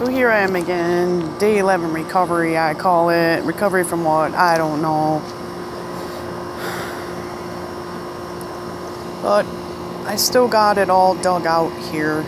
So here I am again, day 11 recovery, I call it. Recovery from what? I don't know. But I still got it all dug out here.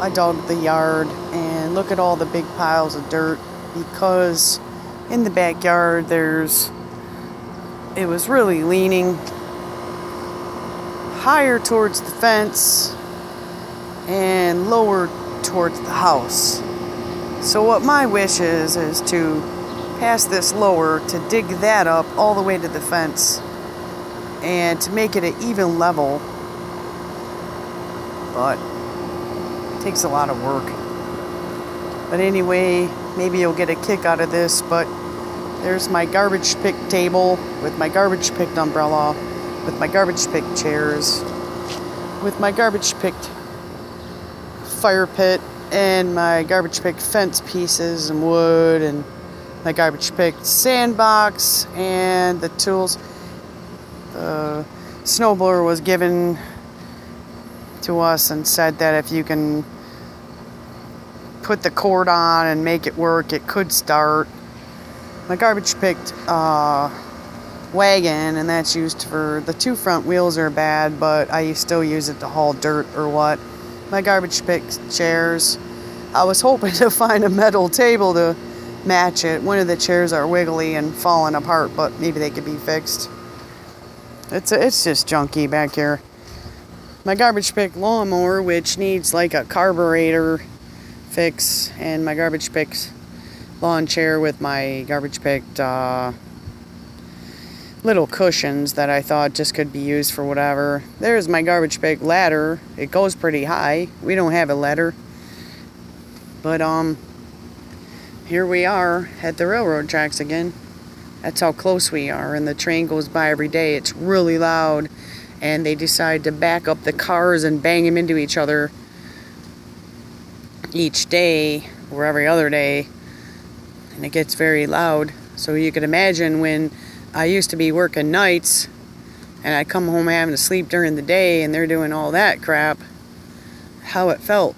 I dug the yard and look at all the big piles of dirt because in the backyard it was really leaning higher towards the fence and lower towards the house. So what my wish is to pass this lower, to dig that up all the way to the fence and to make it an even level. But it takes a lot of work. But anyway, maybe you'll get a kick out of this, but there's my garbage pick table with my garbage picked umbrella, with my garbage picked chairs, with my garbage picked fire pit and my garbage picked fence pieces and wood and my garbage picked sandbox and the tools. The snowblower was given to us and said that if you can put the cord on and make it work, it could start. My garbage picked wagon, and that's used for the two front wheels are bad, but I still use it to haul dirt or what. My garbage picked chairs. I was hoping to find a metal table to match it. One of the chairs are wiggly and falling apart, but maybe they could be fixed. It's just junky back here. My garbage picked lawnmower, which needs like a carburetor fix, and my garbage picked lawn chair with my garbage picked little cushions that I thought just could be used for whatever. There's my garbage pick ladder. It goes pretty high. We don't have a ladder. But here we are at the railroad tracks again. That's how close we are, and the train goes by every day. It's really loud, and they decide to back up the cars and bang them into each other each day or every other day, and it gets very loud. So you could imagine when I used to be working nights and I come home having to sleep during the day and they're doing all that crap, how it felt.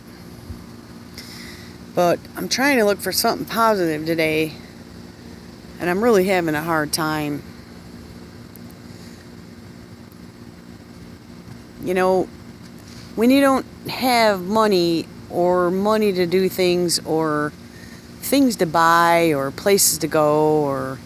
But I'm trying to look for something positive today, and I'm really having a hard time. You know, when you don't have money or money to do things or things to buy or places to go or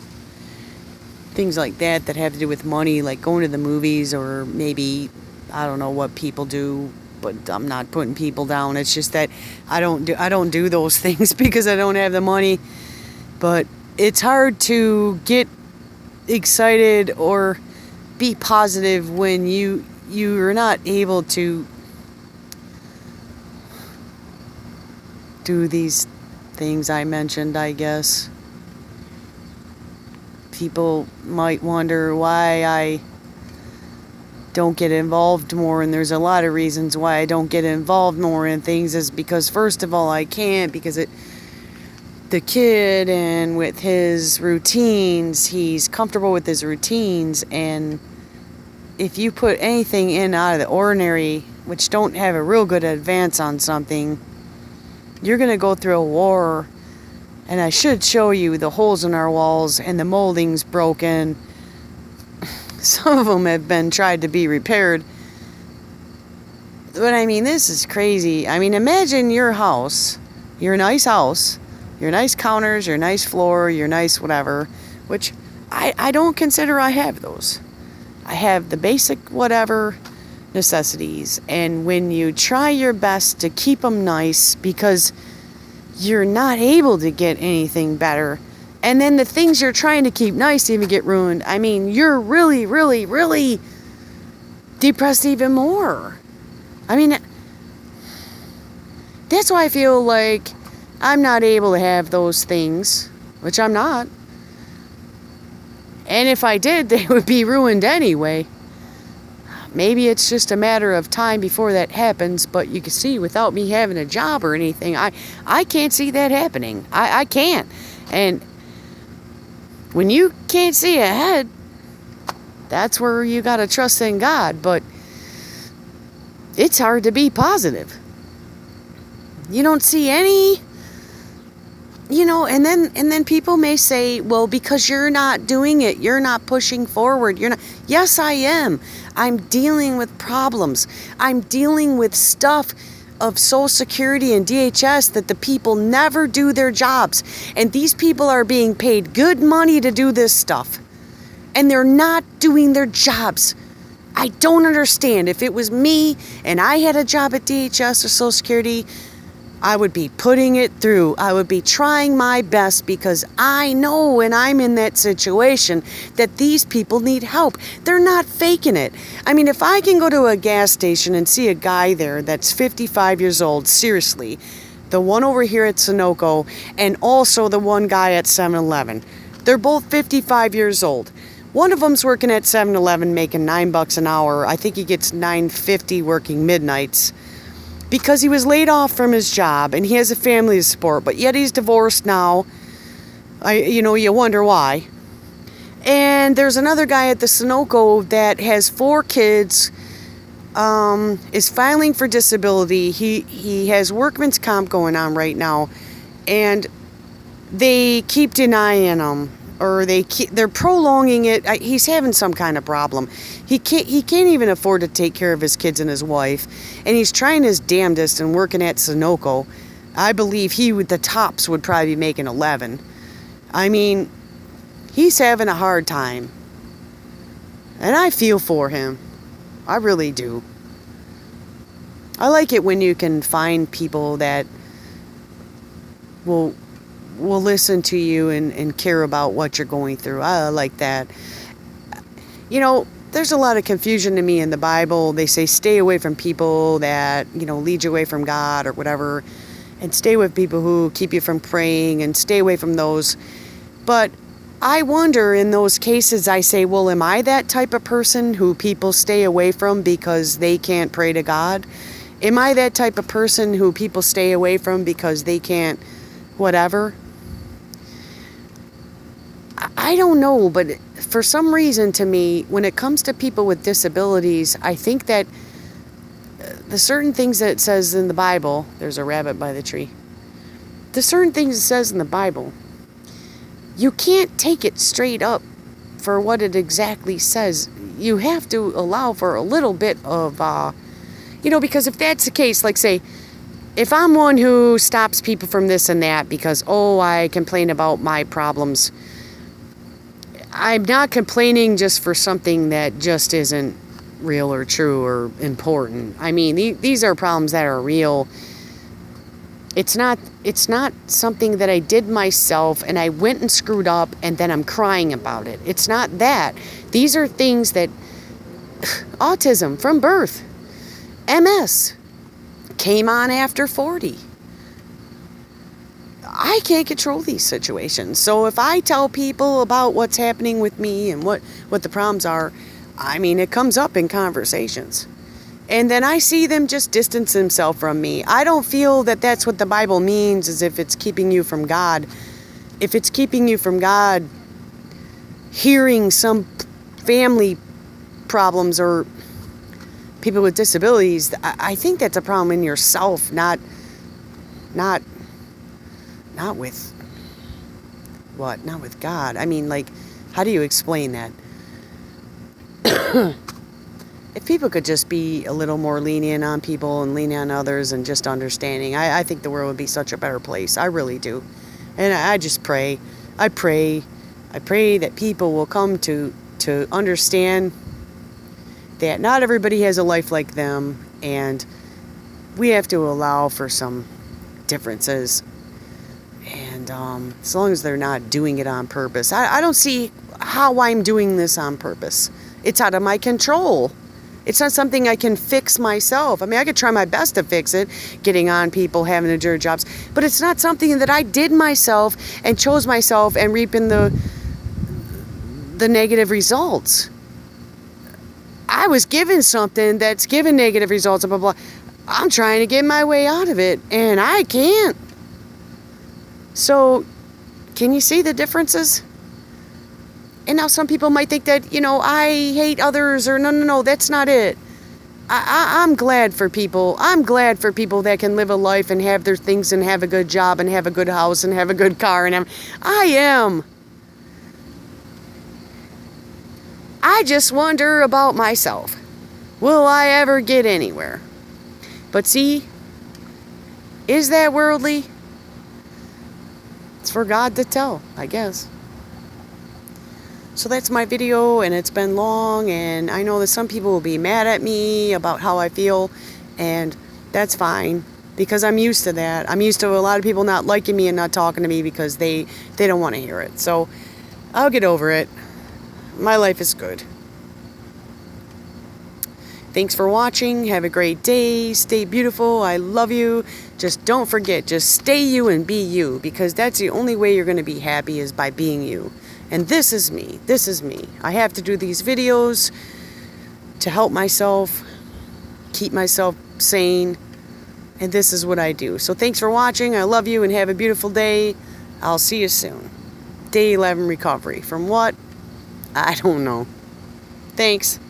things like that have to do with money, like going to the movies, or maybe, I don't know what people do, but I'm not putting people down. It's just that I don't do those things because I don't have the money. But it's hard to get excited or be positive when you're not able to do these things I mentioned, I guess. People might wonder why I don't get involved more, and there's a lot of reasons why I don't get involved more in things. Is because, first of all, I can't, because the kid, and with his routines, he's comfortable with his routines, and if you put anything in out of the ordinary, which don't have a real good advance on something, you're going to go through a war. And I should show you the holes in our walls and the molding's broken. Some of them have been tried to be repaired. But I mean, this is crazy. I mean, imagine your house, your nice house, your nice counters, your nice floor, your nice whatever, which I don't consider I have those. I have the basic whatever necessities. And when you try your best to keep them nice because you're not able to get anything better, and then the things you're trying to keep nice even get ruined, I mean, you're really, really, really depressed even more. I mean, that's why I feel like I'm not able to have those things, which I'm not. And if I did, they would be ruined anyway. Maybe it's just a matter of time before that happens, but you can see, without me having a job or anything, I can't see that happening. I can't. And when you can't see ahead, that's where you got to trust in God. But it's hard to be positive. You don't see any and then people may say, well, because you're not doing it, you're not pushing forward, you're not. Yes, I am. I'm dealing with problems. I'm dealing with stuff of Social Security and DHS that the people never do their jobs. And these people are being paid good money to do this stuff. And they're not doing their jobs. I don't understand. If it was me and I had a job at DHS or Social Security, I would be putting it through. I would be trying my best because I know when I'm in that situation that these people need help. They're not faking it. I mean, if I can go to a gas station and see a guy there that's 55 years old, seriously, the one over here at Sunoco and also the one guy at 7-Eleven, they're both 55 years old. One of them's working at 7-Eleven making $9 an hour. I think he gets $9.50 working midnights, because he was laid off from his job and he has a family to support, but yet he's divorced now. You wonder why. And there's another guy at the Sunoco that has 4 kids, is filing for disability. He has workman's comp going on right now, and they keep denying him, or they're prolonging it. He's having some kind of problem. He can't even afford to take care of his kids and his wife, and he's trying his damnedest and working at Sunoco. I believe he with the tops would probably be making 11. I mean, he's having a hard time, and I feel for him. I really do. I like it when you can find people that will listen to you and care about what you're going through. I like that. There's a lot of confusion to me in the Bible. They say stay away from people that, lead you away from God or whatever, and stay with people who keep you from praying, and stay away from those. But I wonder, in those cases, I say, well, am I that type of person who people stay away from because they can't pray to God? Am I that type of person who people stay away from because they can't whatever? I don't know, but for some reason, to me, when it comes to people with disabilities, I think that the certain things that it says in the Bible, there's a rabbit by the tree, the certain things it says in the Bible, you can't take it straight up for what it exactly says. You have to allow for a little bit of, because if that's the case, like say, if I'm one who stops people from this and that because, I complain about my problems, I'm not complaining just for something that just isn't real or true or important. I mean, these are problems that are real. It's not something that I did myself and I went and screwed up and then I'm crying about it. It's not that. These are things that autism from birth, MS, came on after 40. I can't control these situations. So if I tell people about what's happening with me and what the problems are, I mean, it comes up in conversations. And then I see them just distance themselves from me. I don't feel that that's what the Bible means, as if it's keeping you from God. If it's keeping you from God, hearing some family problems or people with disabilities, I think that's a problem in yourself, not with what? Not with God. I mean, like, how do you explain that? If people could just be a little more lenient on people and lenient on others and just understanding, I think the world would be such a better place. I really do. And I just pray. I pray that people will come to understand that not everybody has a life like them, and we have to allow for some differences. And as long as they're not doing it on purpose. I don't see how I'm doing this on purpose. It's out of my control. It's not something I can fix myself. I mean, I could try my best to fix it, getting on people, having to do their jobs, but it's not something that I did myself and chose myself and reaping the negative results. I was given something that's given negative results, blah, blah, blah. I'm trying to get my way out of it, and I can't. So, can you see the differences? And now some people might think that, I hate others, or no, that's not it. I'm glad for people. I'm glad for people that can live a life and have their things and have a good job and have a good house and have a good car. And I am. I just wonder about myself. Will I ever get anywhere? But see, is that worldly? It's for God to tell, I guess. So that's my video, and it's been long, and I know that some people will be mad at me about how I feel, and that's fine, because I'm used to that. I'm used to a lot of people not liking me and not talking to me because they don't want to hear it. So I'll get over it. My life is good. Thanks for watching. Have a great day. Stay beautiful. I love you. Just don't forget, just stay you and be you, because that's the only way you're going to be happy, is by being you. And this is me. This is me. I have to do these videos to help myself, keep myself sane, and this is what I do. So thanks for watching. I love you and have a beautiful day. I'll see you soon. Day 11 recovery. From what? I don't know. Thanks.